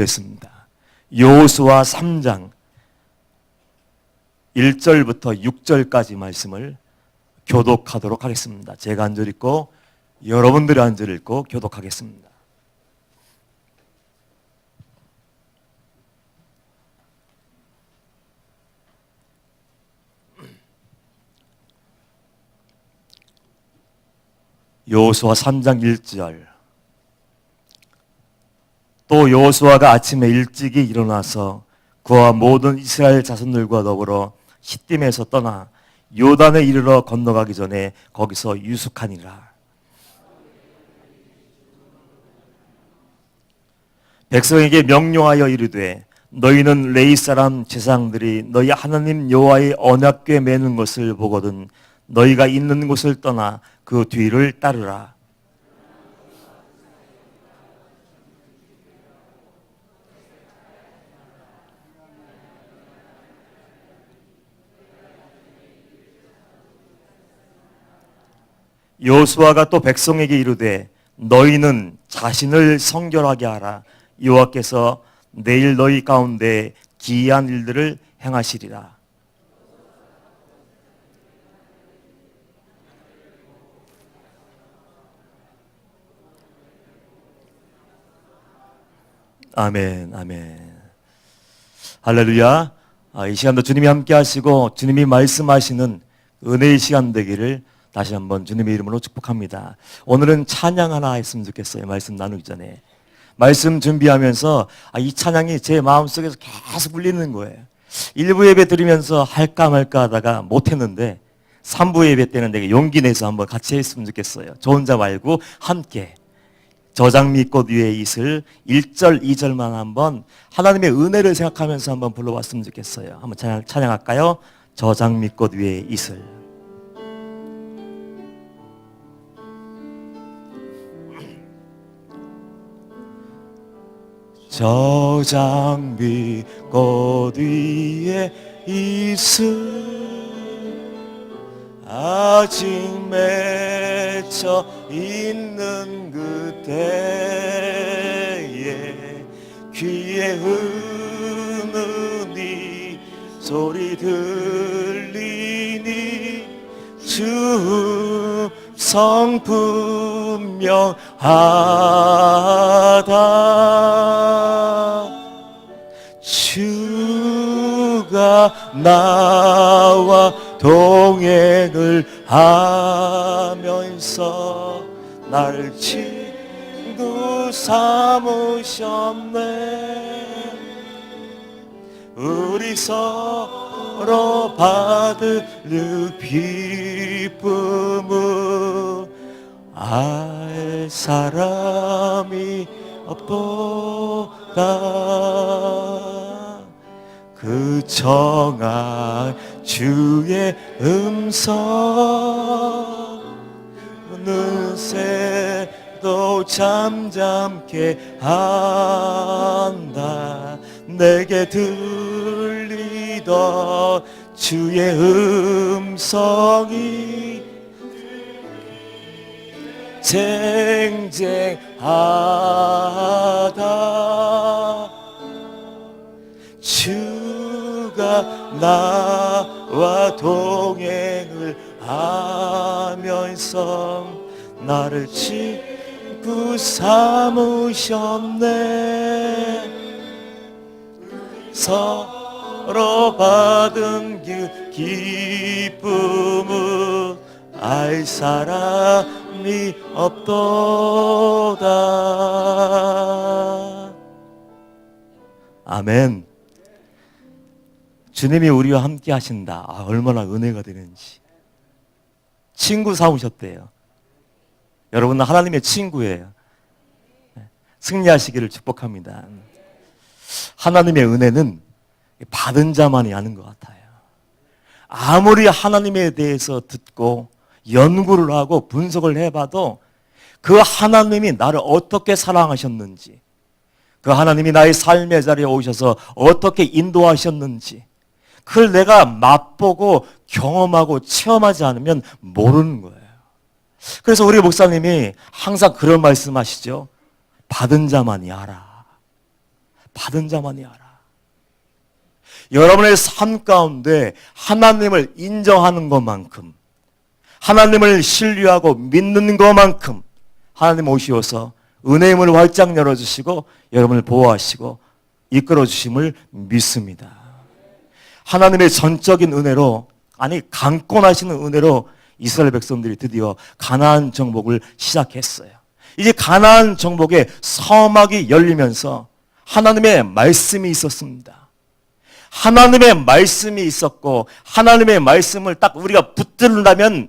됐습니다. 여호수아 3장 1절부터 6절까지 말씀을 교독하도록 하겠습니다. 제가 한 절 읽고 여러분들이 한 절 읽고 교독하겠습니다. 여호수아 3장 1절. 또 여호수아가 아침에 일찍이 일어나서 그와 모든 이스라엘 자손들과 더불어 시딤에서 떠나 요단에 이르러 건너가기 전에 거기서 유숙하니라. 백성에게 명령하여 이르되 너희는 레위 사람 제사장들이 너희 하나님 여호와의 언약궤 매는 것을 보거든 너희가 있는 곳을 떠나 그 뒤를 따르라. 여호수아가 또 백성에게 이르되 너희는 자신을 성결하게 하라. 여호와께서 내일 너희 가운데 기이한 일들을 행하시리라. 아멘, 아멘. 할렐루야. 이 시간도 주님이 함께 하시고 주님이 말씀하시는 은혜의 시간 되기를 다시 한번 주님의 이름으로 축복합니다. 오늘은 찬양 하나 했으면 좋겠어요. 말씀 나누기 전에. 말씀 준비하면서 이 찬양이 제 마음속에서 계속 울리는 거예요. 1부 예배 드리면서 할까 말까 하다가 못했는데 3부 예배 때는 내가 용기 내서 한번 같이 했으면 좋겠어요. 저 혼자 말고 함께. 저장미꽃 위에 이슬 1절 2절만 한번 하나님의 은혜를 생각하면서 한번 불러봤으면 좋겠어요. 한번 찬양할까요? 저장미꽃 위에 이슬. 저장미꽃 위에 이슬 아직 맺혀 있는 그때에 귀에 흐느니 소리 들리니 주 성품명하다. 주가 나와 동행을 하면서 날 친구 삼으셨네. 우리 서로 받을 기쁨은 알 사람이 없도다. 그 정한 주의 음성 어느새도 잠잠케 한다. 내게 들리던 주의 음성이 쟁쟁하다. 주가 나와 동행을 하면서 나를 친구 삼으셨네. 서로 받은 그 기쁨은 알 사람이 없도다. 아멘. 주님이 우리와 함께 하신다. 얼마나 은혜가 되는지. 친구 삼으셨대요. 여러분은 하나님의 친구예요. 승리하시기를 축복합니다. 하나님의 은혜는 받은 자만이 아는 것 같아요. 아무리 하나님에 대해서 듣고 연구를 하고 분석을 해봐도 그 하나님이 나를 어떻게 사랑하셨는지, 그 하나님이 나의 삶의 자리에 오셔서 어떻게 인도하셨는지 그걸 내가 맛보고 경험하고 체험하지 않으면 모르는 거예요. 그래서 우리 목사님이 항상 그런 말씀하시죠. 받은 자만이 알아. 받은 자만이 알아. 여러분의 삶 가운데 하나님을 인정하는 것만큼, 하나님을 신뢰하고 믿는 것만큼 하나님 오시어서 은혜의 문을 활짝 열어주시고 여러분을 보호하시고 이끌어주심을 믿습니다. 하나님의 전적인 은혜로, 아니 강권하시는 은혜로 이스라엘 백성들이 드디어 가나안 정복을 시작했어요. 이제 가나안 정복의 서막이 열리면서 하나님의 말씀이 있었습니다. 하나님의 말씀이 있었고 하나님의 말씀을 딱 우리가 붙잡는다면은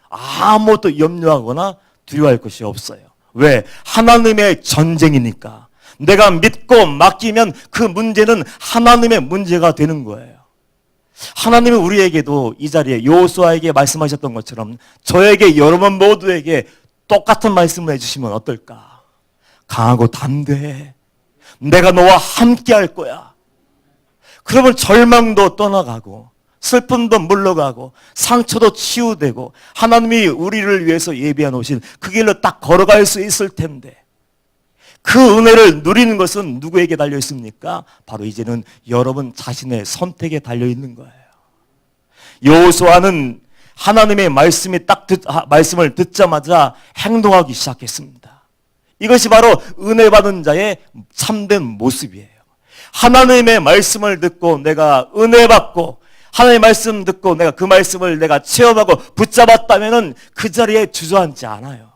아무것도 염려하거나 두려워할 것이 없어요. 왜? 하나님의 전쟁이니까. 내가 믿고 맡기면 그 문제는 하나님의 문제가 되는 거예요. 하나님은 우리에게도 이 자리에 여호수아에게 말씀하셨던 것처럼 저에게, 여러분 모두에게 똑같은 말씀을 해주시면 어떨까? 강하고 담대해. 내가 너와 함께 할 거야. 그러면 절망도 떠나가고 슬픔도 물러가고 상처도 치유되고 하나님이 우리를 위해서 예비해 놓으신 그 길로 딱 걸어갈 수 있을 텐데, 그 은혜를 누리는 것은 누구에게 달려 있습니까? 바로 이제는 여러분 자신의 선택에 달려 있는 거예요. 여호수아는 하나님의 말씀을 듣자마자 행동하기 시작했습니다. 이것이 바로 은혜 받은 자의 참된 모습이에요. 하나님의 말씀을 듣고 내가 은혜 받고, 하나님의 말씀 듣고 내가 그 말씀을 내가 체험하고 붙잡았다면은 그 자리에 주저앉지 않아요.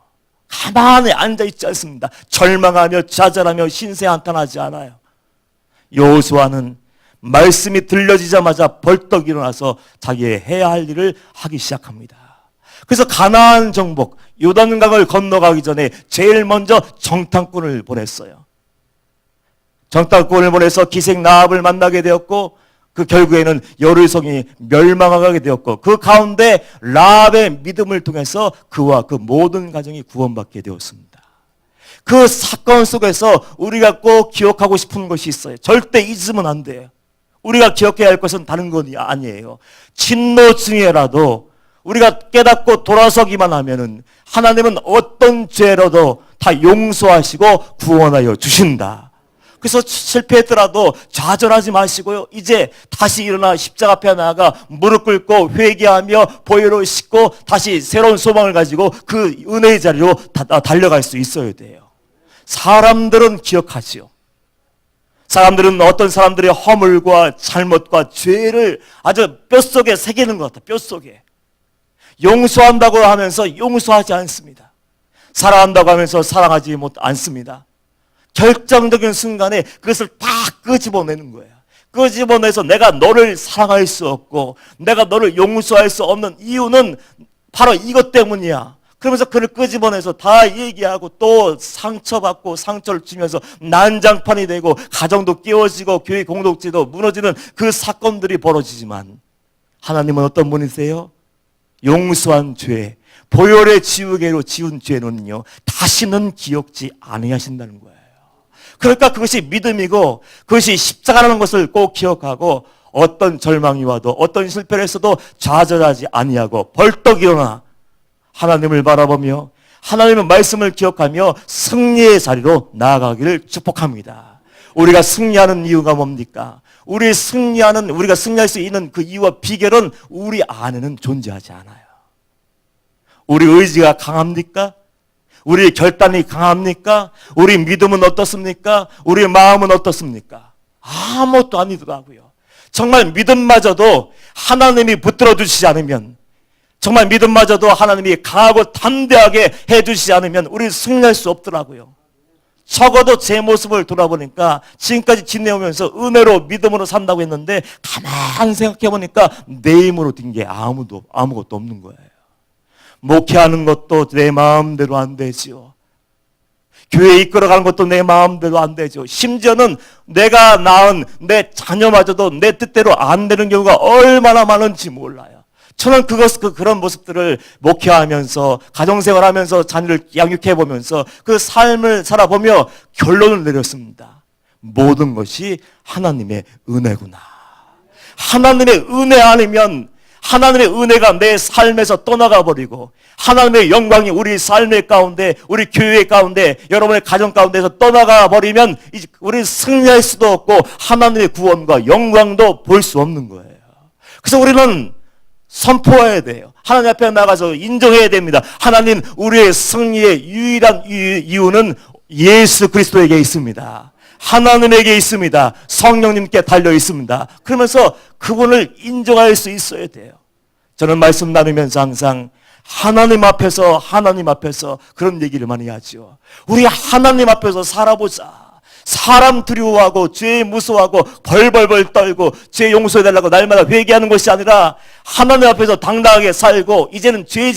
가만히 앉아있지 않습니다. 절망하며 좌절하며 신세 한탄하지 않아요. 여호수아는 말씀이 들려지자마자 벌떡 일어나서 자기의 해야 할 일을 하기 시작합니다. 그래서 가나안 정복, 요단강을 건너가기 전에 제일 먼저 정탐꾼을 보냈어요. 정탐꾼을 보내서 기생 라합을 만나게 되었고, 그 결국에는 여리성이 멸망하게 되었고, 그 가운데 라합의 믿음을 통해서 그와 그 모든 가정이 구원받게 되었습니다. 그 사건 속에서 우리가 꼭 기억하고 싶은 것이 있어요. 절대 잊으면 안 돼요. 우리가 기억해야 할 것은 다른 건 아니에요. 진노 중에라도 우리가 깨닫고 돌아서기만 하면은 하나님은 어떤 죄라도 다 용서하시고 구원하여 주신다. 그래서 실패했더라도 좌절하지 마시고요. 이제 다시 일어나 십자가 앞에 나아가 무릎 꿇고 회개하며 보혈을 씻고 다시 새로운 소망을 가지고 그 은혜의 자리로 달려갈 수 있어야 돼요. 사람들은 기억하지요. 사람들은 어떤 사람들의 허물과 잘못과 죄를 아주 뼛속에 새기는 것 같아요. 뼛속에. 용서한다고 하면서 용서하지 않습니다. 사랑한다고 하면서 사랑하지 않습니다. 결정적인 순간에 그것을 다 끄집어내는 거예요. 끄집어내서 내가 너를 사랑할 수 없고 내가 너를 용서할 수 없는 이유는 바로 이것 때문이야. 그러면서 그를 끄집어내서 다 얘기하고 또 상처받고 상처를 주면서 난장판이 되고 가정도 깨어지고 교회 공동체도 무너지는 그 사건들이 벌어지지만, 하나님은 어떤 분이세요? 용서한 죄, 보혈의 지우개로 지운 죄는요 다시는 기억지 아니하신다는 거예요. 그러니까 그것이 믿음이고 그것이 십자가라는 것을 꼭 기억하고, 어떤 절망이 와도 어떤 실패를 했어도 좌절하지 아니하고 벌떡 일어나 하나님을 바라보며 하나님의 말씀을 기억하며 승리의 자리로 나아가기를 축복합니다. 우리가 승리하는 이유가 뭡니까? 우리가 승리할 수 있는 그 이유와 비결은 우리 안에는 존재하지 않아요. 우리 의지가 강합니까? 우리의 결단이 강합니까? 우리 믿음은 어떻습니까? 우리의 마음은 어떻습니까? 아무것도 아니더라고요. 정말 믿음마저도 하나님이 붙들어 주시지 않으면, 정말 믿음마저도 하나님이 강하고 담대하게 해주시지 않으면 우리 승리할 수 없더라고요. 적어도 제 모습을 돌아보니까 지금까지 지내오면서 은혜로 믿음으로 산다고 했는데 가만히 생각해보니까 내 힘으로 된 게 아무것도 없는 거예요. 목회하는 것도 내 마음대로 안 되죠. 교회 이끌어가는 것도 내 마음대로 안 되죠. 심지어는 내가 낳은 내 자녀마저도 내 뜻대로 안 되는 경우가 얼마나 많은지 몰라요. 저는 그런 모습들을 목회하면서 가정생활하면서 자녀를 양육해보면서 그 삶을 살아보며 결론을 내렸습니다. 모든 것이 하나님의 은혜구나. 하나님의 은혜 아니면 하나님의 은혜가 내 삶에서 떠나가 버리고 하나님의 영광이 우리 삶의 가운데, 우리 교회 가운데, 여러분의 가정 가운데서 떠나가 버리면 이제 우리는 승리할 수도 없고 하나님의 구원과 영광도 볼 수 없는 거예요. 그래서 우리는 선포해야 돼요. 하나님 앞에 나가서 인정해야 됩니다. 하나님, 우리의 승리의 유일한 이유는 예수 그리스도에게 있습니다. 하나님에게 있습니다. 성령님께 달려 있습니다. 그러면서 그분을 인정할 수 있어야 돼요. 저는 말씀 나누면서 항상 하나님 앞에서 그런 얘기를 많이 하죠. 우리 하나님 앞에서 살아보자. 사람 두려워하고 죄 무서워하고 벌벌벌 떨고 죄 용서해달라고 날마다 회개하는 것이 아니라 하나님 앞에서 당당하게 살고 이제는 죄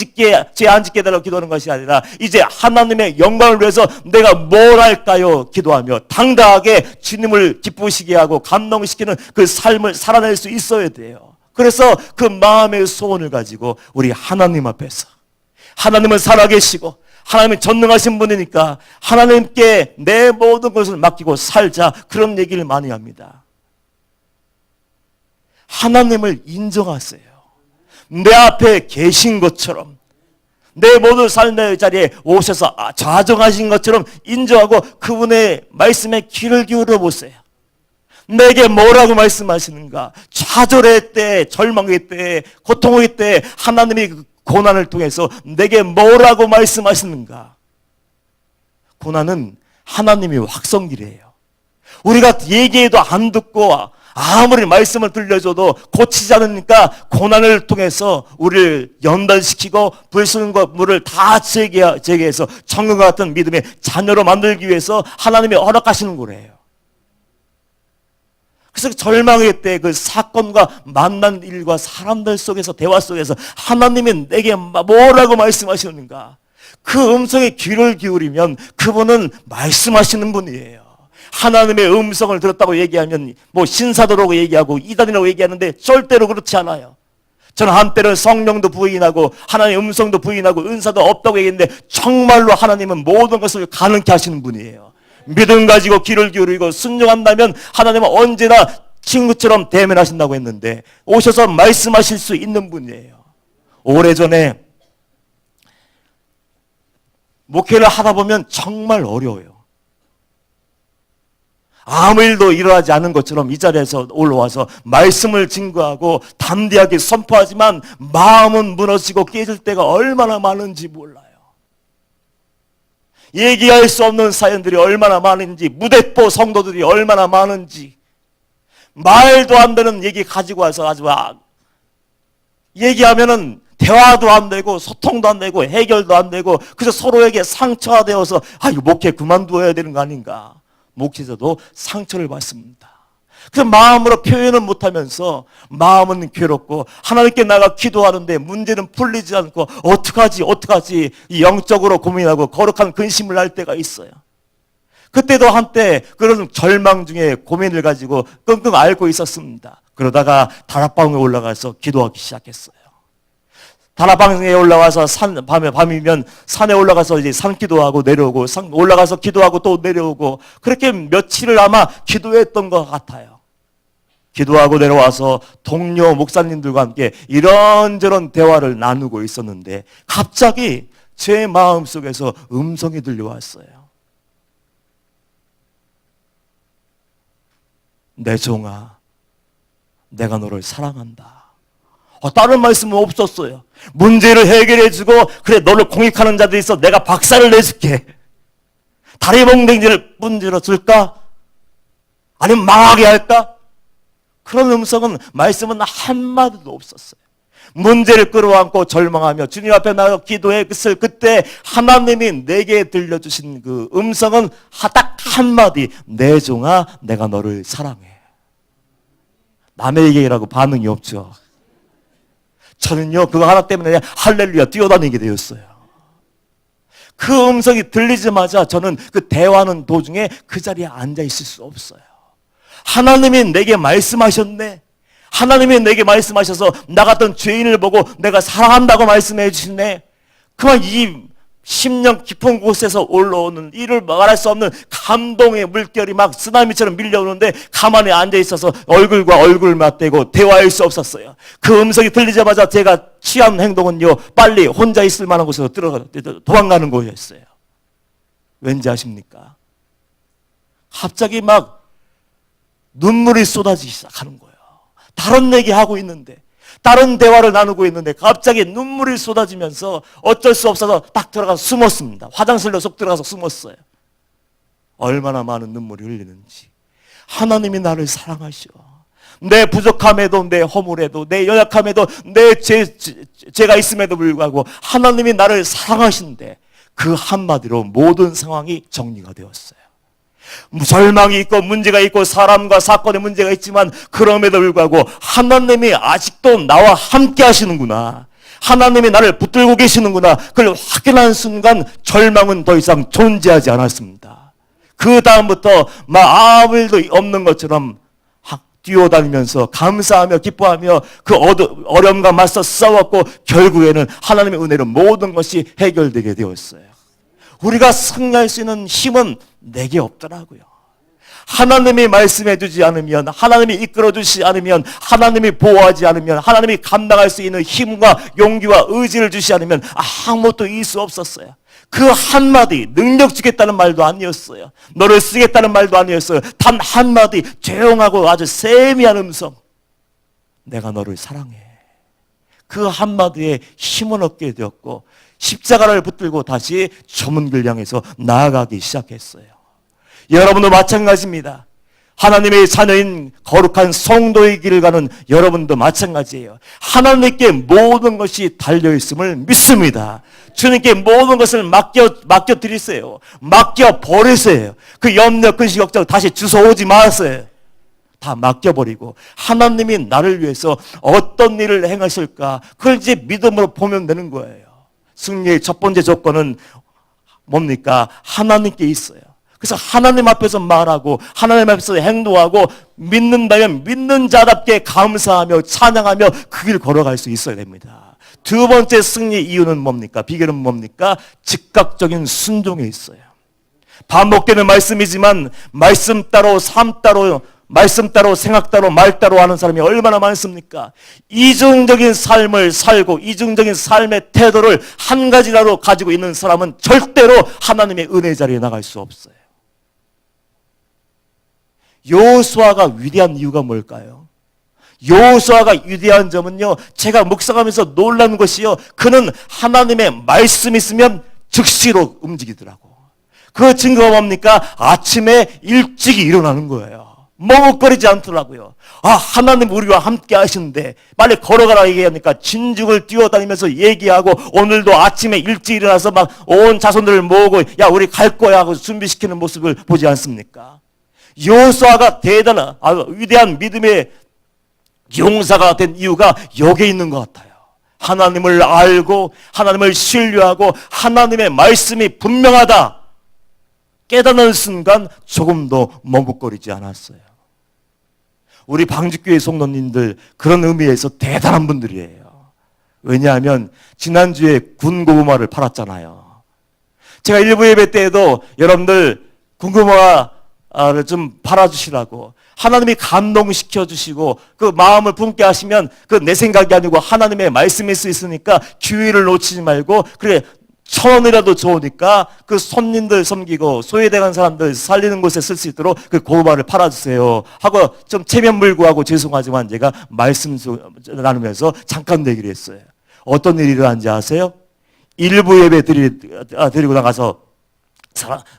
안 짓게 해달라고 기도하는 것이 아니라 이제 하나님의 영광을 위해서 내가 뭘 할까요? 기도하며 당당하게 주님을 기쁘시게 하고 감동시키는 그 삶을 살아낼 수 있어야 돼요. 그래서 그 마음의 소원을 가지고 우리 하나님 앞에서, 하나님은 살아계시고 하나님은 전능하신 분이니까 하나님께 내 모든 것을 맡기고 살자, 그런 얘기를 많이 합니다. 하나님을 인정하세요. 내 앞에 계신 것처럼, 내 모든 삶의 자리에 오셔서 좌정하신 것처럼 인정하고 그분의 말씀에 귀를 기울여 보세요. 내게 뭐라고 말씀하시는가? 좌절의 때, 절망의 때, 고통의 때 하나님이 고난을 통해서 내게 뭐라고 말씀하시는가? 고난은 하나님의 확성기래요. 우리가 얘기해도 안 듣고 아무리 말씀을 들려줘도 고치지 않으니까 고난을 통해서 우리를 연단시키고 불순과 물을 다 제거해서 천국과 같은 믿음의 자녀로 만들기 위해서 하나님이 허락하시는 거래요. 그래서 절망의 때 그 사건과 만난 일과 사람들 속에서, 대화 속에서 하나님이 내게 뭐라고 말씀하시는가? 그 음성에 귀를 기울이면 그분은 말씀하시는 분이에요. 하나님의 음성을 들었다고 얘기하면 뭐 신사도라고 얘기하고 이단이라고 얘기하는데 절대로 그렇지 않아요. 저는 한때는 성령도 부인하고 하나님의 음성도 부인하고 은사도 없다고 얘기했는데 정말로 하나님은 모든 것을 가능케 하시는 분이에요. 믿음 가지고 귀를 기울이고 순종한다면 하나님은 언제나 친구처럼 대면하신다고 했는데 오셔서 말씀하실 수 있는 분이에요. 오래전에 목회를 하다 보면 정말 어려워요. 아무 일도 일어나지 않은 것처럼 이 자리에서 올라와서 말씀을 증거하고 담대하게 선포하지만 마음은 무너지고 깨질 때가 얼마나 많은지 몰라요. 얘기할 수 없는 사연들이 얼마나 많은지, 무대포 성도들이 얼마나 많은지, 말도 안 되는 얘기 가지고 와서 아주 얘기하면은 대화도 안 되고 소통도 안 되고 해결도 안 되고 그래서 서로에게 상처가 되어서 이거 목회 그만두어야 되는 거 아닌가. 목회자도 상처를 받습니다. 그래서 마음으로 표현은 못하면서 마음은 괴롭고 하나님께 나가 기도하는데 문제는 풀리지 않고 어떡하지 영적으로 고민하고 거룩한 근심을 할 때가 있어요. 그때도 한때 그런 절망 중에 고민을 가지고 끙끙 앓고 있었습니다. 그러다가 다락방에 올라가서 기도하기 시작했어요. 다락방에 올라가서 밤이면 산에 올라가서 이제 산기도하고 내려오고 올라가서 기도하고 또 내려오고 그렇게 며칠을 아마 기도했던 것 같아요. 기도하고 내려와서 동료 목사님들과 함께 이런저런 대화를 나누고 있었는데 갑자기 제 마음속에서 음성이 들려왔어요. 내 종아, 내가 너를 사랑한다. 다른 말씀은 없었어요. 문제를 해결해주고 그래 너를 공익하는 자들이 있어 내가 박살을 내줄게. 다리 몽댕이를 문질러 줄까? 아니면 망하게 할까? 그런 음성은 말씀은 한마디도 없었어요. 문제를 끌어안고 절망하며 주님 앞에 나가 기도했을 그때 하나님이 내게 들려주신 그 음성은 딱 한마디, 내 종아 내가 너를 사랑해. 남의 얘기라고 반응이 없죠. 저는요 그거 하나 때문에 할렐루야 뛰어다니게 되었어요. 그 음성이 들리자마자 저는 그 대화하는 도중에 그 자리에 앉아 있을 수 없어요. 하나님이 내게 말씀하셨네. 하나님이 내게 말씀하셔서 나 같은 죄인을 보고 내가 사랑한다고 말씀해 주시네. 그만 이 10년 깊은 곳에서 올라오는 이를 말할 수 없는 감동의 물결이 막 쓰나미처럼 밀려오는데 가만히 앉아 있어서 얼굴과 얼굴을 맞대고 대화할 수 없었어요. 그 음성이 들리자마자 제가 취한 행동은요, 빨리 혼자 있을 만한 곳에서 도망가는 거였어요. 왠지 아십니까? 갑자기 막 눈물이 쏟아지기 시작하는 거예요. 다른 얘기하고 있는데, 다른 대화를 나누고 있는데 갑자기 눈물이 쏟아지면서 어쩔 수 없어서 딱 들어가서 숨었습니다. 화장실로 쏙 들어가서 숨었어요. 얼마나 많은 눈물이 흘리는지. 하나님이 나를 사랑하시오. 내 부족함에도, 내 허물에도, 내 연약함에도, 내 죄가 있음에도 불구하고 하나님이 나를 사랑하신데 그 한마디로 모든 상황이 정리가 되었어요. 절망이 있고 문제가 있고 사람과 사건에 문제가 있지만 그럼에도 불구하고 하나님이 아직도 나와 함께 하시는구나, 하나님이 나를 붙들고 계시는구나, 그걸 확인한 순간 절망은 더 이상 존재하지 않았습니다. 그 다음부터 막 아무 일도 없는 것처럼 뛰어다니면서 감사하며 기뻐하며 그 어려움과 맞서 싸웠고 결국에는 하나님의 은혜로 모든 것이 해결되게 되었어요. 우리가 승리할 수 있는 힘은 내게 없더라고요. 하나님이 말씀해 주지 않으면, 하나님이 이끌어 주지 않으면, 하나님이 보호하지 않으면, 하나님이 감당할 수 있는 힘과 용기와 의지를 주지 않으면 아무것도 이길 수 없었어요. 그 한마디, 능력 주겠다는 말도 아니었어요. 너를 쓰겠다는 말도 아니었어요. 단 한마디, 조용하고 아주 세미한 음성. 내가 너를 사랑해. 그 한마디에 힘을 얻게 되었고 십자가를 붙들고 다시 저문길 향해서 나아가기 시작했어요. 여러분도 마찬가지입니다. 하나님의 자녀인 거룩한 성도의 길을 가는 여러분도 마찬가지예요. 하나님께 모든 것이 달려있음을 믿습니다. 주님께 모든 것을 맡겨드리세요. 맡겨버리세요. 그 염려, 근심, 걱정 다시 주워오지 마세요. 다 맡겨버리고 하나님이 나를 위해서 어떤 일을 행하실까, 그걸 이제 믿음으로 보면 되는 거예요. 승리의 첫 번째 조건은 뭡니까? 하나님께 있어요. 그래서 하나님 앞에서 말하고 하나님 앞에서 행동하고 믿는다면 믿는 자답게 감사하며 찬양하며 그 길 걸어갈 수 있어야 됩니다. 두 번째 승리 이유는 뭡니까? 비결은 뭡니까? 즉각적인 순종에 있어요. 반복되는 말씀이지만 말씀 따로 삶 따로, 말씀 따로 생각 따로 말 따로 하는 사람이 얼마나 많습니까? 이중적인 삶을 살고 이중적인 삶의 태도를 한 가지라도 가지고 있는 사람은 절대로 하나님의 은혜 자리에 나갈 수 없어요. 여호수아가 위대한 이유가 뭘까요? 여호수아가 위대한 점은요, 제가 묵상하면서 놀란 것이요, 그는 하나님의 말씀이 있으면 즉시로 움직이더라고. 그 증거가 뭡니까? 아침에 일찍 일어나는 거예요. 머뭇거리지 않더라고요. 아, 하나님 우리와 함께 하시는데 빨리 걸어가라 얘기하니까 진죽을 뛰어다니면서 얘기하고 오늘도 아침에 일찍 일어나서 막 온 자손들을 모으고 야 우리 갈 거야 하고 준비시키는 모습을 보지 않습니까? 여호수아가 대단한 위대한 믿음의 용사가 된 이유가 여기에 있는 것 같아요. 하나님을 알고 하나님을 신뢰하고 하나님의 말씀이 분명하다 깨닫는 순간 조금도 머뭇거리지 않았어요. 우리 방직교회 성도님들 그런 의미에서 대단한 분들이에요. 왜냐하면 지난주에 군고구마를 팔았잖아요. 제가 일부 예배 때에도 여러분들 군고구마를 좀 팔아주시라고 하나님이 감동시켜 주시고 그 마음을 품게 하시면 그 내 생각이 아니고 하나님의 말씀일 수 있으니까 기회를 놓치지 말고 그래 1,000원이라도 좋으니까 그 손님들 섬기고 소외당한 사람들 살리는 곳에 쓸 수 있도록 그 고구마를 팔아주세요 하고 좀 체면불구하고 죄송하지만 제가 말씀 나누면서 잠깐 얘기를 했어요. 어떤 일이 일어난지 아세요? 일부 예배 드리고 나가서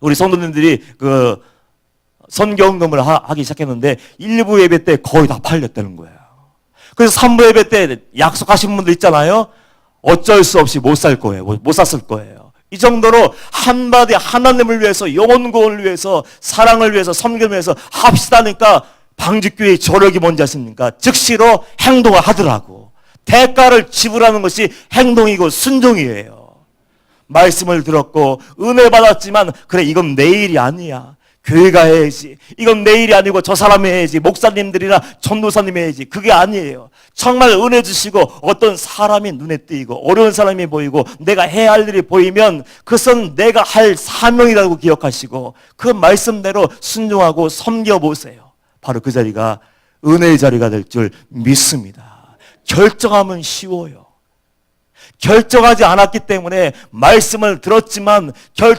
우리 성도님들이 그 선교헌금을 하기 시작했는데 일부 예배 때 거의 다 팔렸다는 거예요. 그래서 3부 예배 때 약속하신 분들 있잖아요. 어쩔 수 없이 못 살 거예요. 못 샀을 거예요. 이 정도로 한마디 하나님을 위해서 영혼 구원을 위해서 사랑을 위해서 섬김을 위해서 합시다니까 방직교회의 저력이 뭔지 아십니까? 즉시로 행동을 하더라고. 대가를 지불하는 것이 행동이고 순종이에요. 말씀을 들었고 은혜 받았지만 그래 이건 내 일이 아니야. 교회가 해야지. 이건 내 일이 아니고 저 사람이 해야지. 목사님들이나 전도사님이 해야지. 그게 아니에요. 정말 은혜 주시고 어떤 사람이 눈에 띄고 어려운 사람이 보이고 내가 해야 할 일이 보이면 그것은 내가 할 사명이라고 기억하시고 그 말씀대로 순종하고 섬겨보세요. 바로 그 자리가 은혜의 자리가 될 줄 믿습니다. 결정하면 쉬워요. 결정하지 않았기 때문에 말씀을 들었지만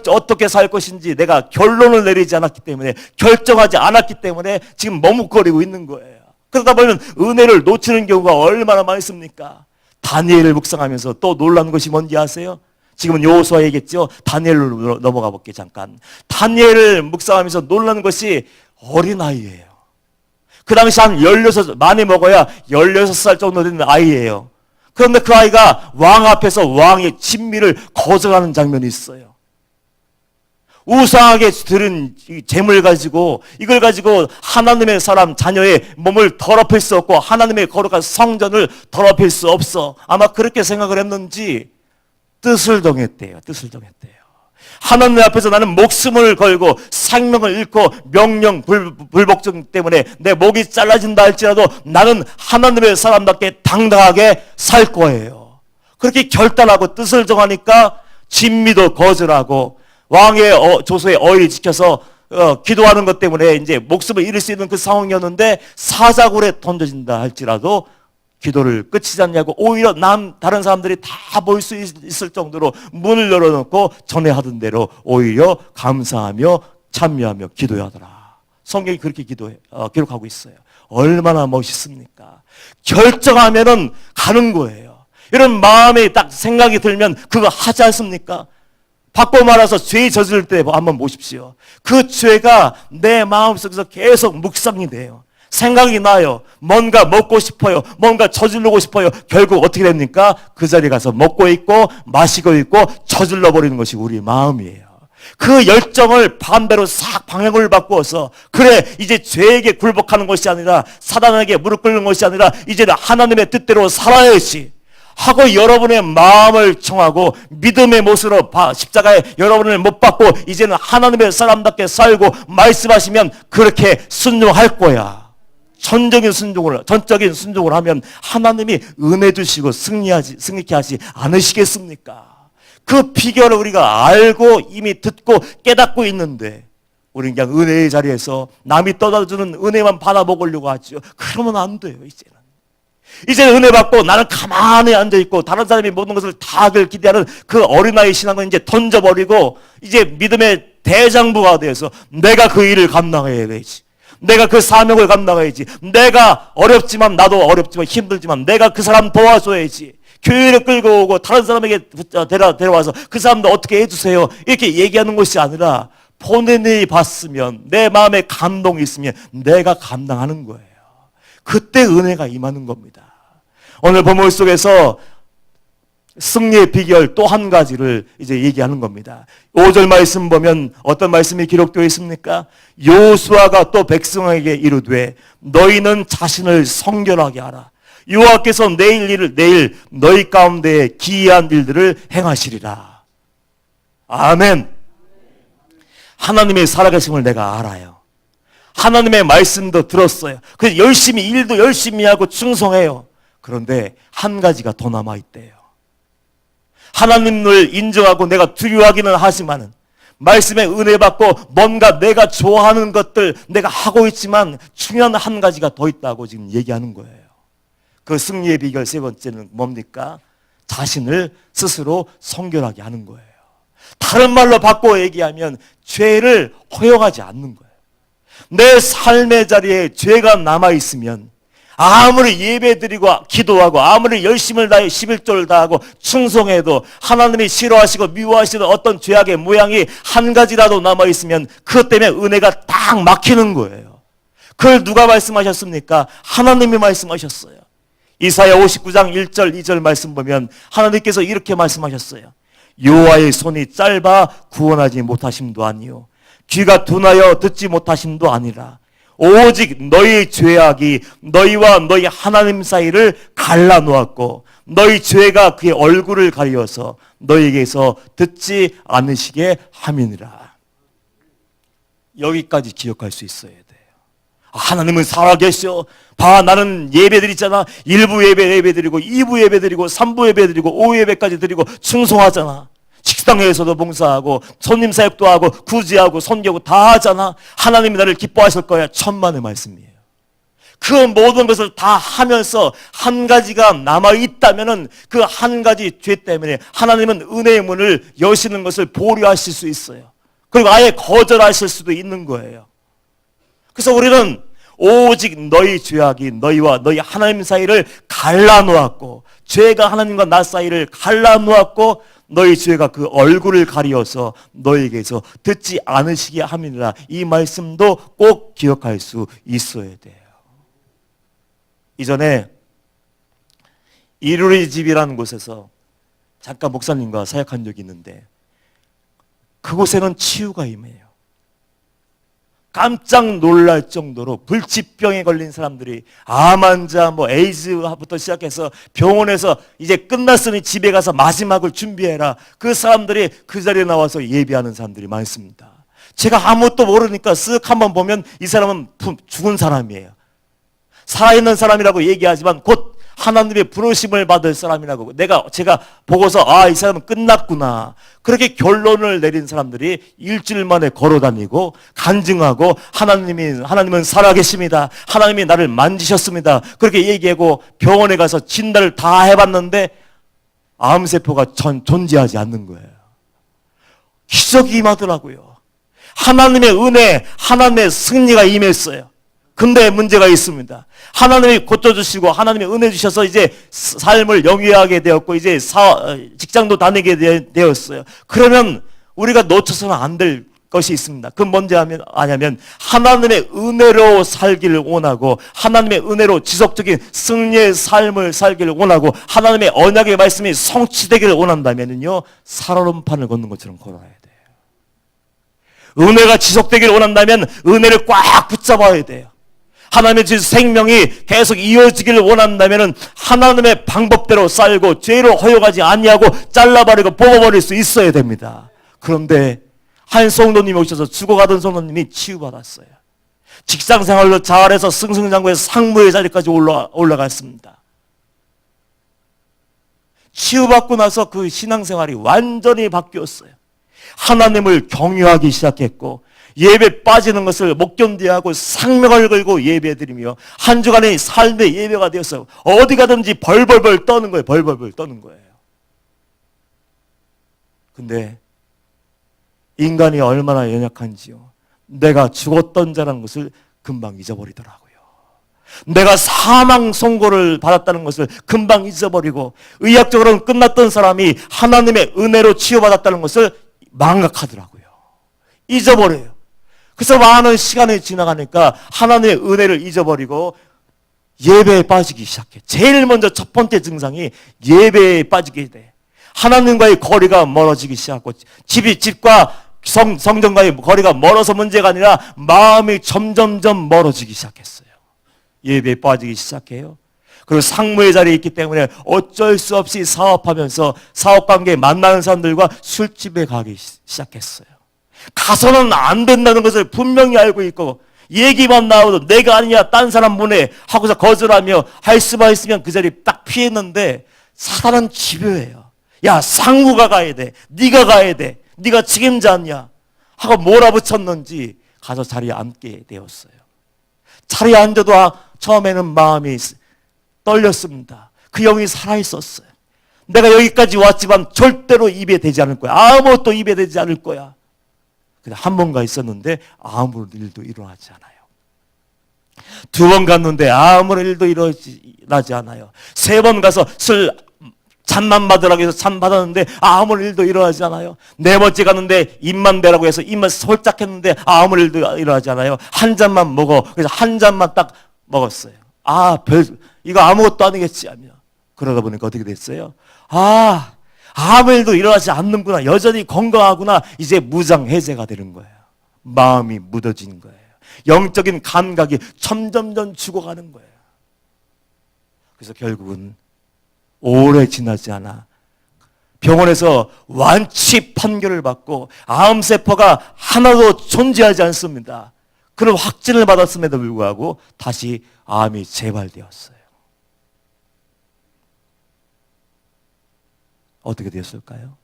어떻게 살 것인지 내가 결론을 내리지 않았기 때문에 결정하지 않았기 때문에 지금 머뭇거리고 있는 거예요. 그러다 보면 은혜를 놓치는 경우가 얼마나 많습니까? 다니엘을 묵상하면서 또 놀라는 것이 뭔지 아세요? 지금은 여호수아 얘기했죠. 다니엘로 넘어가 볼게요. 잠깐. 다니엘을 묵상하면서 놀라는 것이 어린아이예요. 그 당시 한 16, 많이 먹어야 16살 정도 되는 아이예요. 그런데 그 아이가 왕 앞에서 왕의 진미를 거절하는 장면이 있어요. 우상하게 들은 재물 가지고 이걸 가지고 하나님의 사람 자녀의 몸을 더럽힐 수 없고 하나님의 거룩한 성전을 더럽힐 수 없어. 아마 그렇게 생각을 했는지 뜻을 정했대요. 뜻을 정했대요. 하나님 앞에서 나는 목숨을 걸고 생명을 잃고 명령 불복종 때문에 내 목이 잘라진다 할지라도 나는 하나님의 사람답게 당당하게 살 거예요. 그렇게 결단하고 뜻을 정하니까 진미도 거절하고 왕의 조소의 어의를 지켜서 기도하는 것 때문에 이제 목숨을 잃을 수 있는 그 상황이었는데 사자굴에 던져진다 할지라도 기도를 끝이지 않냐고 오히려 다른 사람들이 다 볼 수 있을 정도로 문을 열어놓고 전에 하던 대로 오히려 감사하며 찬미하며 기도하더라. 성경이 그렇게 기록하고 있어요. 얼마나 멋있습니까? 결정하면은 가는 거예요. 이런 마음에 딱 생각이 들면 그거 하지 않습니까? 바꿔 말해서 죄 저지를 때 한번 보십시오. 그 죄가 내 마음속에서 계속 묵상이 돼요. 생각이 나요. 뭔가 먹고 싶어요. 뭔가 저지르고 싶어요. 결국 어떻게 됩니까? 그 자리에 가서 먹고 있고 마시고 있고 저질러 버리는 것이 우리 마음이에요. 그 열정을 반대로 싹 방향을 바꾸어서 그래 이제 죄에게 굴복하는 것이 아니라 사단에게 무릎 꿇는 것이 아니라 이제는 하나님의 뜻대로 살아야지 하고 여러분의 마음을 청하고 믿음의 못으로 십자가에 여러분을 못 박고 이제는 하나님의 사람답게 살고 말씀하시면 그렇게 순종할 거야. 전적인 순종을 하면 하나님이 은혜 주시고 승리케 하지 않으시겠습니까? 그 비결을 우리가 알고 이미 듣고 깨닫고 있는데 우리는 그냥 은혜의 자리에서 남이 떠다주는 은혜만 받아먹으려고 하죠. 그러면 안 돼요. 이제 은혜 받고 나는 가만히 앉아있고 다른 사람이 모든 것을 다 하길 기대하는 그 어린아이 신앙은 이제 던져버리고 이제 믿음의 대장부가 돼서 내가 그 일을 감당해야 되지. 내가 그 사명을 감당해야지. 내가 어렵지만 나도 어렵지만 힘들지만 내가 그 사람 도와줘야지. 교회를 끌고 오고 다른 사람에게 데려와서 그 사람도 어떻게 해주세요. 이렇게 얘기하는 것이 아니라 본인이 봤으면 내 마음에 감동이 있으면 내가 감당하는 거예요. 그때 은혜가 임하는 겁니다. 오늘 본문 속에서 승리의 비결 또 한 가지를 이제 얘기하는 겁니다. 5절 말씀 보면 어떤 말씀이 기록되어 있습니까? 여호수아가 또 백성에게 이르되 너희는 자신을 성결하게 하라. 여호와께서 내일 너희 가운데 기이한 일들을 행하시리라. 아멘. 하나님의 살아계심을 내가 알아요. 하나님의 말씀도 들었어요. 그래서 일도 열심히 하고 충성해요. 그런데 한 가지가 더 남아있대요. 하나님을 인정하고 내가 두려워하기는 하지만 말씀에 은혜 받고 뭔가 내가 좋아하는 것들 내가 하고 있지만 중요한 한 가지가 더 있다고 지금 얘기하는 거예요. 그 승리의 비결 세 번째는 뭡니까? 자신을 스스로 성결하게 하는 거예요. 다른 말로 바꿔 얘기하면 죄를 허용하지 않는 거예요. 내 삶의 자리에 죄가 남아있으면 아무리 예배드리고 기도하고 아무리 열심을 다해 11조를 다하고 충성해도 하나님이 싫어하시고 미워하시는 어떤 죄악의 모양이 한 가지라도 남아있으면 그것 때문에 은혜가 딱 막히는 거예요. 그걸 누가 말씀하셨습니까? 하나님이 말씀하셨어요. 이사야 59장 1절 2절 말씀 보면 하나님께서 이렇게 말씀하셨어요. 여호와의 손이 짧아 구원하지 못하심도 아니요 귀가 둔하여 듣지 못하심도 아니라 오직 너희 죄악이 너희와 너희 하나님 사이를 갈라놓았고 너희 죄가 그의 얼굴을 가리어서 너희에게서 듣지 않으시게 함이니라. 여기까지 기억할 수 있어야 돼요. 하나님은 살아계셔. 봐, 나는 예배드리잖아. 1부 예배드리고 2부 예배드리고 3부 예배드리고 5부 예배까지 드리고 충성하잖아. 식당에서도 봉사하고 손님 사역도 하고 구제하고 선교하고 다 하잖아. 하나님이 나를 기뻐하실 거야. 천만의 말씀이에요. 그 모든 것을 다 하면서 한 가지가 남아있다면 그 한 가지 죄 때문에 하나님은 은혜의 문을 여시는 것을 보류하실 수 있어요. 그리고 아예 거절하실 수도 있는 거예요. 그래서 우리는 오직 너희 죄악이 너희와 너희 하나님 사이를 갈라놓았고, 죄가 하나님과 나 사이를 갈라놓았고 너희 죄가 그 얼굴을 가리어서 너희에게서 듣지 않으시게 함이니라. 이 말씀도 꼭 기억할 수 있어야 돼요. 이전에 이루리 집이라는 곳에서 잠깐 목사님과 사역한 적이 있는데, 그곳에는 치유가 임해요. 깜짝 놀랄 정도로 불치병에 걸린 사람들이 암 환자, 에이즈부터 시작해서 병원에서 이제 끝났으니 집에 가서 마지막을 준비해라. 그 사람들이 그 자리에 나와서 예배하는 사람들이 많습니다. 제가 아무것도 모르니까 쓱 한번 보면 이 사람은 죽은 사람이에요. 살아있는 사람이라고 얘기하지만 곧 하나님의 부르심을 받을 사람이라고 제가 보고서 이 사람은 끝났구나. 그렇게 결론을 내린 사람들이 일주일 만에 걸어다니고 간증하고 하나님은 살아계십니다. 하나님이 나를 만지셨습니다. 그렇게 얘기하고 병원에 가서 진단을 다 해봤는데 암세포가 존재하지 않는 거예요. 기적이 임하더라고요. 하나님의 은혜, 하나님의 승리가 임했어요. 근데 문제가 있습니다. 하나님이 고쳐주시고 하나님이 은혜 주셔서 이제 삶을 영위하게 되었고 이제 직장도 다니게 되었어요. 그러면 우리가 놓쳐서는 안 될 것이 있습니다. 그건 뭔지 아냐면 하나님의 은혜로 살기를 원하고 하나님의 은혜로 지속적인 승리의 삶을 살기를 원하고 하나님의 언약의 말씀이 성취되기를 원한다면요, 살얼음판을 걷는 것처럼 걸어야 돼요. 은혜가 지속되기를 원한다면 은혜를 꽉 붙잡아야 돼요. 하나님의 생명이 계속 이어지기를 원한다면 하나님의 방법대로 살고 죄로 허용하지 아니하고 잘라버리고 뽑아버릴 수 있어야 됩니다. 그런데 한 성도님이 오셔서 죽어가던 성도님이 치유받았어요. 직장생활로 잘해서 승승장구해서 상무의 자리까지 올라갔습니다. 치유받고 나서 그 신앙생활이 완전히 바뀌었어요. 하나님을 경유하기 시작했고 예배 빠지는 것을 못 견디하고 상명을 걸고 예배드리며 한 주간의 삶의 예배가 되었어요. 어디 가든지 벌벌벌 떠는 거예요. 벌벌벌 떠는 거예요. 근데 인간이 얼마나 연약한지요. 내가 죽었던 자라는 것을 금방 잊어버리더라고요. 내가 사망 선고를 받았다는 것을 금방 잊어버리고 의학적으로는 끝났던 사람이 하나님의 은혜로 치유받았다는 것을 망각하더라고요. 잊어버려요. 그래서 많은 시간이 지나가니까 하나님의 은혜를 잊어버리고 예배에 빠지기 시작해. 제일 먼저 첫 번째 증상이 예배에 빠지게 돼. 하나님과의 거리가 멀어지기 시작하고 집과 성전과의 거리가 멀어서 문제가 아니라 마음이 점점점 멀어지기 시작했어요. 예배에 빠지기 시작해요. 그리고 상무의 자리에 있기 때문에 어쩔 수 없이 사업하면서 사업관계에 만나는 사람들과 술집에 가기 시작했어요. 가서는 안 된다는 것을 분명히 알고 있고 얘기만 나와도 내가 아니냐 딴 사람 보내 하고서 거절하며 할 수만 있으면 그 자리 딱 피했는데 사단은 집요해요. 야, 상무가 가야 돼. 네가 가야 돼. 네가 책임자냐 하고 몰아붙였는지 가서 자리에 앉게 되었어요. 자리에 앉아도 처음에는 마음이 떨렸습니다. 그 영이 살아있었어요. 내가 여기까지 왔지만 절대로 입에 대지 않을 거야. 아무것도 입에 대지 않을 거야. 근데 한 번 가 있었는데 아무 일도 일어나지 않아요. 두 번 갔는데 아무 일도 일어나지 않아요. 세 번 가서 잔만 받으라고 해서 잔 받았는데 아무 일도 일어나지 않아요. 네 번째 갔는데 입만 대라고 해서 입만 솔짝 했는데 아무 일도 일어나지 않아요. 한 잔만 먹어. 그래서 한 잔만 딱 먹었어요. 이거 아무것도 아니겠지 하며. 그러다 보니까 어떻게 됐어요? 아무 일도 일어나지 않는구나. 여전히 건강하구나. 이제 무장해제가 되는 거예요. 마음이 무뎌지는 거예요. 영적인 감각이 점점점 죽어가는 거예요. 그래서 결국은 오래 지나지 않아 병원에서 완치 판결을 받고 암세포가 하나도 존재하지 않습니다. 그런 확진을 받았음에도 불구하고 다시 암이 재발되었어요. 어떻게 되었을까요?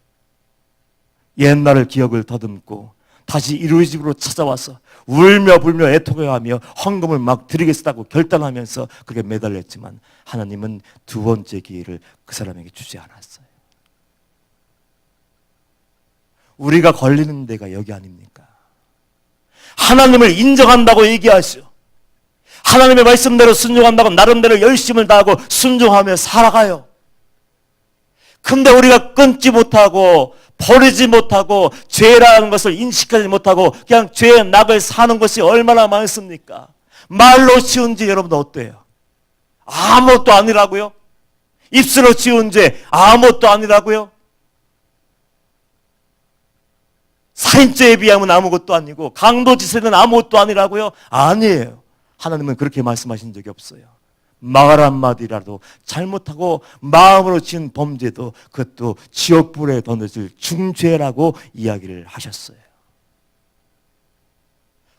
옛날의 기억을 더듬고 다시 이루어지기로 찾아와서 울며 불며 애통해하며 헌금을 막 드리겠다고 결단하면서 그게 매달렸지만 하나님은 두 번째 기회를 그 사람에게 주지 않았어요. 우리가 걸리는 데가 여기 아닙니까? 하나님을 인정한다고 얘기하시오. 하나님의 말씀대로 순종한다고 나름대로 열심을 다하고 순종하며 살아가요. 근데 우리가 끊지 못하고 버리지 못하고 죄라는 것을 인식하지 못하고 그냥 죄의 낙을 사는 것이 얼마나 많습니까? 말로 지은 죄 여러분 어때요? 아무것도 아니라고요? 입술로 지은 죄 아무것도 아니라고요? 살인죄에 비하면 아무것도 아니고 강도짓에는 아무것도 아니라고요? 아니에요. 하나님은 그렇게 말씀하신 적이 없어요. 말 한마디라도 잘못하고 마음으로 지은 범죄도 그것도 지옥불에 던져질 중죄라고 이야기를 하셨어요.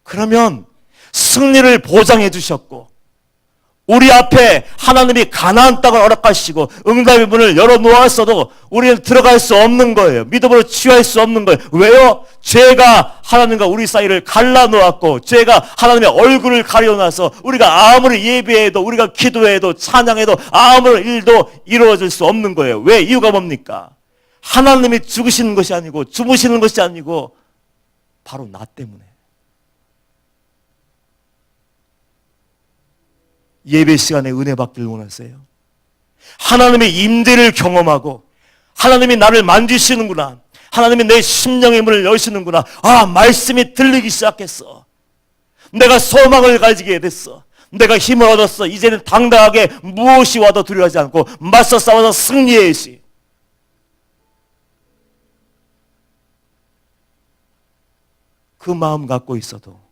그러면 승리를 보장해 주셨고 우리 앞에 하나님이 가나안 땅을 허락하시고 응답의 문을 열어놓았어도 우리는 들어갈 수 없는 거예요. 믿음으로 취할 수 없는 거예요. 왜요? 죄가 하나님과 우리 사이를 갈라놓았고 죄가 하나님의 얼굴을 가려놔서 우리가 아무리 예배해도 우리가 기도해도 찬양해도 아무런 일도 이루어질 수 없는 거예요. 왜? 이유가 뭡니까? 하나님이 죽으시는 것이 아니고 주무시는 것이 아니고 바로 나 때문에. 예배 시간에 은혜 받기를 원하세요? 하나님의 임재를 경험하고 하나님이 나를 만지시는구나. 하나님이 내 심령의 문을 여시는구나. 아, 말씀이 들리기 시작했어. 내가 소망을 가지게 됐어. 내가 힘을 얻었어. 이제는 당당하게 무엇이 와도 두려워하지 않고 맞서 싸워서 승리해야지. 그 마음 갖고 있어도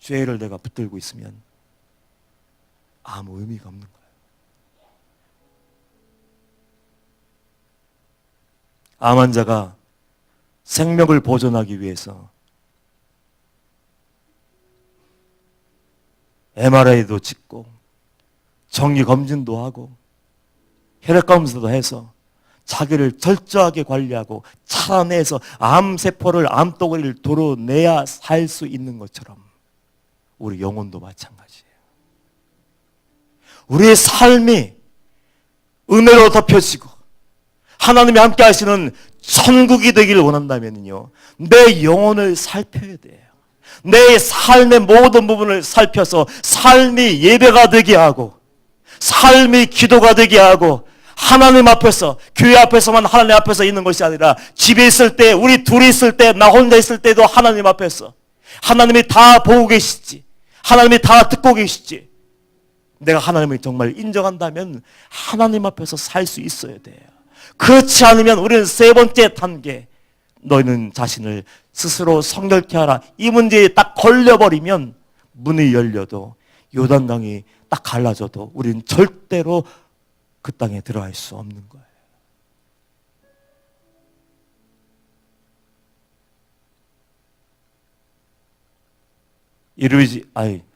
죄를 내가 붙들고 있으면 아무 의미가 없는 거예요. 암 환자가 생명을 보존하기 위해서 MRI도 찍고 정기검진도 하고 혈액검사도 해서 자기를 철저하게 관리하고 찾아내서 암세포를 암덩어리를 도려내야 살 수 있는 것처럼 우리 영혼도 마찬가지예요. 우리의 삶이 은혜로 덮여지고 하나님이 함께 하시는 천국이 되기를 원한다면요, 내 영혼을 살펴야 돼요. 내 삶의 모든 부분을 살펴서 삶이 예배가 되게 하고 삶이 기도가 되게 하고 하나님 앞에서 교회 앞에서만 하나님 앞에서 있는 것이 아니라 집에 있을 때 우리 둘이 있을 때 나 혼자 있을 때도 하나님 앞에서 하나님이 다 보고 계시지 하나님이 다 듣고 계시지 내가 하나님을 정말 인정한다면 하나님 앞에서 살 수 있어야 돼요. 그렇지 않으면 우리는 세 번째 단계 너희는 자신을 스스로 성결케 하라 이 문제에 딱 걸려버리면 문이 열려도 요단강이 딱 갈라져도 우리는 절대로 그 땅에 들어갈 수 없는 거예요.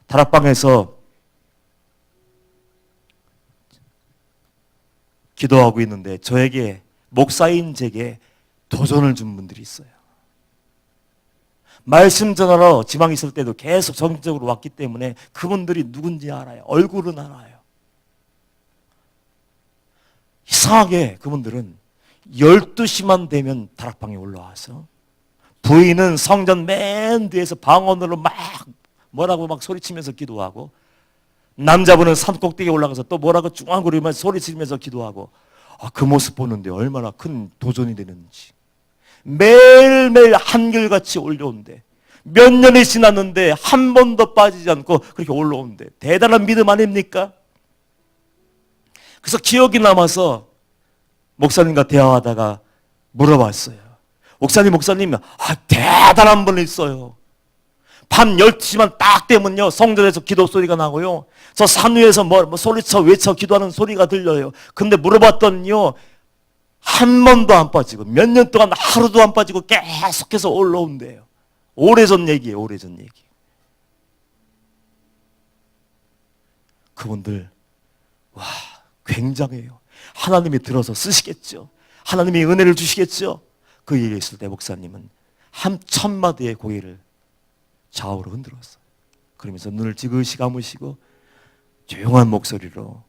다락방에서 기도하고 있는데 저에게 목사인 제게 도전을 준 분들이 있어요. 말씀 전하러 지방에 있을 때도 계속 정기적으로 왔기 때문에 그분들이 누군지 알아요. 얼굴은 알아요. 이상하게 그분들은 12시만 되면 다락방에 올라와서 부인은 성전 맨 뒤에서 방언으로 막 뭐라고 막 소리치면서 기도하고 남자분은 산 꼭대기에 올라가서 또 뭐라고 쭈앙거리면서 소리치면서 기도하고 그 모습 보는데 얼마나 큰 도전이 되는지 매일매일 한결같이 올려온대. 몇 년이 지났는데 한 번도 빠지지 않고 그렇게 올라온대. 대단한 믿음 아닙니까? 그래서 기억이 남아서 목사님과 대화하다가 물어봤어요. 목사님 대단한 분이 있어요. 밤 12시만 딱 되면요, 성전에서 기도 소리가 나고요, 저 산 위에서 소리쳐 외쳐 기도하는 소리가 들려요. 근데 물어봤더니요, 한 번도 안 빠지고 몇 년 동안 하루도 안 빠지고 계속해서 올라온대요. 오래전 얘기예요. 오래전 얘기. 그분들 와, 굉장해요. 하나님이 들어서 쓰시겠죠. 하나님이 은혜를 주시겠죠. 그 얘기 있을 때 목사님은 한 천마디의 고개를 좌우로 흔들었어요. 그러면서 눈을 지그시 감으시고 조용한 목소리로,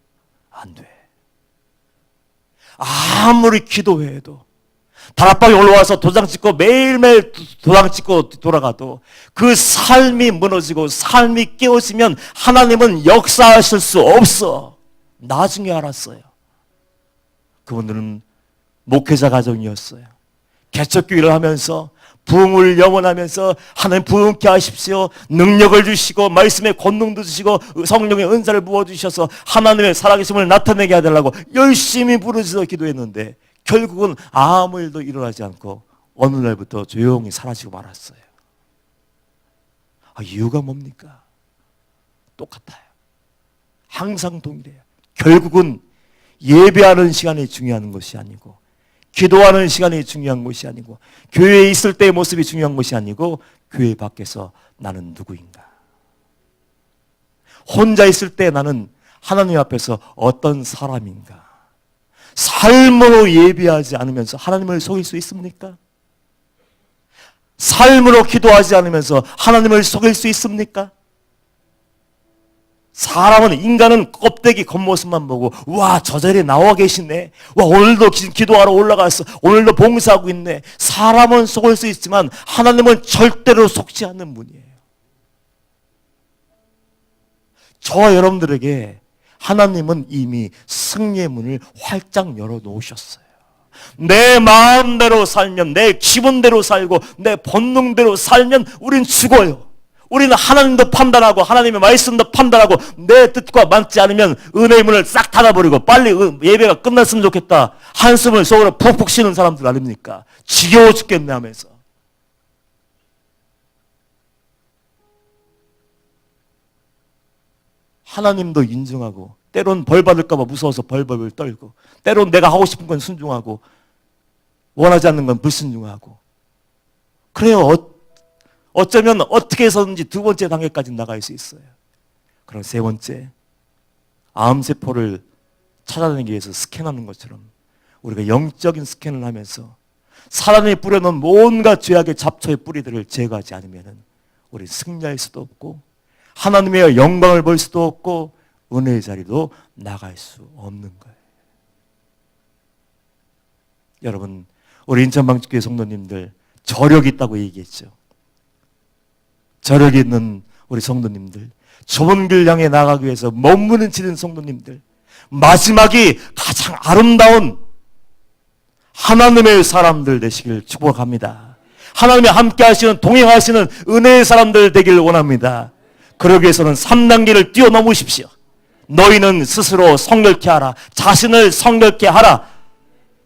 안 돼. 아무리 기도해도, 다락방에 올라와서 도장 찍고 매일매일 도장 찍고 돌아가도 그 삶이 무너지고 삶이 깨어지면 하나님은 역사하실 수 없어. 나중에 알았어요. 그분들은 목회자 가정이었어요. 개척교회를 하면서 부흥을 염원하면서 하나님 부흥케 하십시오, 능력을 주시고 말씀의 권능도 주시고 성령의 은사를 부어주셔서 하나님의 살아계심을 나타내게 해달라고 열심히 부르짖어 기도했는데 결국은 아무 일도 일어나지 않고 어느 날부터 조용히 사라지고 말았어요. 이유가 뭡니까? 똑같아요. 항상 동일해요. 결국은 예배하는 시간이 중요한 것이 아니고, 기도하는 시간이 중요한 것이 아니고, 교회에 있을 때의 모습이 중요한 것이 아니고, 교회 밖에서 나는 누구인가? 혼자 있을 때 나는 하나님 앞에서 어떤 사람인가? 삶으로 예배하지 않으면서 하나님을 속일 수 있습니까? 삶으로 기도하지 않으면서 하나님을 속일 수 있습니까? 인간은 껍데기 겉모습만 보고, 와, 저 자리에 나와 계시네, 와, 오늘도 기도하러 올라갔어, 오늘도 봉사하고 있네. 사람은 속을 수 있지만 하나님은 절대로 속지 않는 분이에요. 저와 여러분들에게 하나님은 이미 승리의 문을 활짝 열어놓으셨어요. 내 마음대로 살면, 내 기분대로 살고 내 본능대로 살면 우린 죽어요. 우리는 하나님도 판단하고 하나님의 말씀도 판단하고 내 뜻과 맞지 않으면 은혜의 문을 싹 닫아버리고 빨리 예배가 끝났으면 좋겠다, 한숨을 속으로 푹푹 쉬는 사람들 아닙니까? 지겨워 죽겠네 하면서. 하나님도 인정하고, 때론 벌 받을까 봐 무서워서 벌벌 떨고, 때론 내가 하고 싶은 건 순종하고 원하지 않는 건 불순종하고. 그래요. 어쩌면 어떻게 해서든지 두 번째 단계까지 나갈 수 있어요. 그럼 세 번째, 암세포를 찾아내기 위해서 스캔하는 것처럼 우리가 영적인 스캔을 하면서 사람이 뿌려놓은 온갖 죄악의 잡초의 뿌리들을 제거하지 않으면 우리 승리할 수도 없고 하나님의 영광을 볼 수도 없고 은혜의 자리도 나갈 수 없는 거예요. 여러분, 우리 인천방주교회 성도님들 저력이 있다고 얘기했죠. 저력이 있는 우리 성도님들, 좁은 길 향해 나가기 위해서 몸부림치는 성도님들, 마지막이 가장 아름다운 하나님의 사람들 되시길 축복합니다. 하나님이 함께 하시는, 동행하시는 은혜의 사람들 되길 원합니다. 그러기 위해서는 3단계를 뛰어넘으십시오. 너희는 스스로 성결케 하라. 자신을 성결케 하라.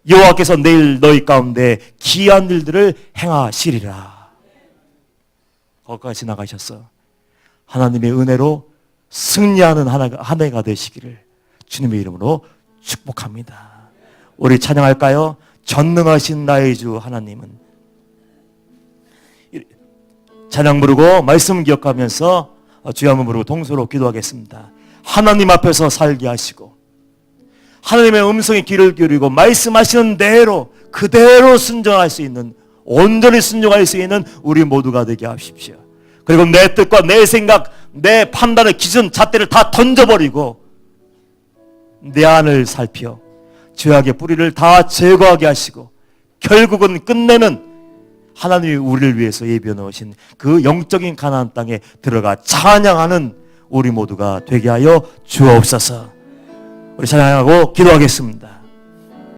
여호와께서 내일 너희 가운데 기이한 일들을 행하시리라. 거기까지 나가셨어. 하나님의 은혜로 승리하는 한 해가 되시기를 주님의 이름으로 축복합니다. 우리 찬양할까요? 전능하신 나의 주 하나님은. 찬양 부르고 말씀 기억하면서 주여 한번 부르고 동서로 기도하겠습니다. 하나님 앞에서 살게 하시고 하나님의 음성에 귀를 기울이고 말씀하시는 대로 그대로 순종할 수 있는, 온전히 순종할 수 있는 우리 모두가 되게 하십시오. 그리고 내 뜻과 내 생각, 내 판단의 기준, 잣대를 다 던져버리고 내 안을 살펴 죄악의 뿌리를 다 제거하게 하시고 결국은 끝내는 하나님이 우리를 위해서 예비해 놓으신 그 영적인 가나안 땅에 들어가 찬양하는 우리 모두가 되게 하여 주옵소서. 우리 찬양하고 기도하겠습니다.